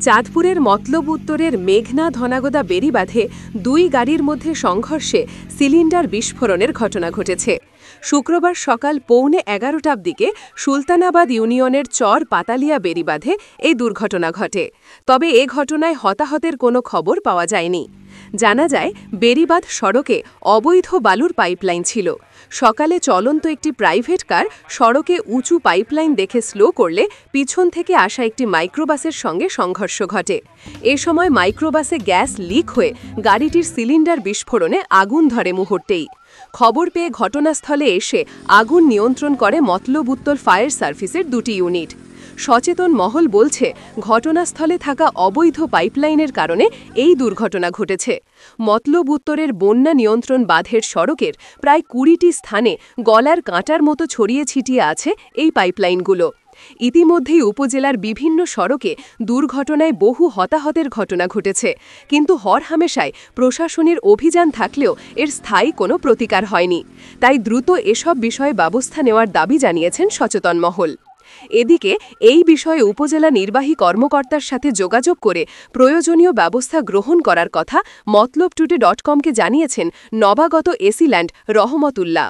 চাঁদপুরের মতলব উত্তরের মেঘনা ধনাগোদা বেড়িবাঁধে দুই গাড়ির মধ্যে সংঘর্ষে সিলিন্ডার বিস্ফোরণের ঘটনা ঘটেছে। শুক্রবার সকাল 11:15টার দিকে সুলতানাবাদ ইউনিয়নের চর পাতালিয়া বেড়িবাঁধে এই দুর্ঘটনা ঘটে। তবে এ ঘটনায় হতাহতের কোনো খবর পাওয়া যায়নি। জানা যায়, বেড়িবাঁধ সড়কে অবৈধ বালুর পাইপলাইন ছিল। সকালে চলন্ত একটি প্রাইভেট কার সড়কে উঁচু পাইপলাইন দেখে স্লো করলে পিছন থেকে আসা একটি মাইক্রোবাসের সঙ্গে সংঘর্ষ ঘটে। এ সময় মাইক্রোবাসে গ্যাস লিক হয়ে গাড়িটির সিলিন্ডার বিস্ফোরণে আগুন ধরে মুহূর্তেই। খবর পেয়ে ঘটনাস্থলে এসে আগুন নিয়ন্ত্রণ করে মতলব উত্তর ফায়ার সার্ভিসের দুটি ইউনিট। সচেতন মহল বলছে, ঘটনাস্থলে থাকা অবৈধ পাইপলাইনের কারণে এই দুর্ঘটনা ঘটেছে। মতলব উত্তরের বন্যা নিয়ন্ত্রণ বাঁধের সড়কের প্রায় 20টি স্থানে গলার কাঁটার মতো ছড়িয়ে ছিটিয়ে আছে এই পাইপলাইনগুলো। ইতিমধ্যেই উপজেলার বিভিন্ন সড়কে দুর্ঘটনায় বহু হতাহতের ঘটনা ঘটেছে, কিন্তু হরহামেশায় প্রশাসনের অভিযান থাকলেও এর স্থায়ী কোনো প্রতিকার হয়নি। তাই দ্রুত এসব বিষয়ে ব্যবস্থা নেওয়ার দাবি জানিয়েছেন সচেতন মহল। এদিকে এই বিষয়ে উপজেলা নির্বাহী কর্মকর্তার সাথে যোগাযোগ করে প্রয়োজনীয় ব্যবস্থা গ্রহণ করার কথা মতলবটুডে.কমকে জানিয়েছেন নবাগত এসিল্যান্ড রহমতুল্লাহ।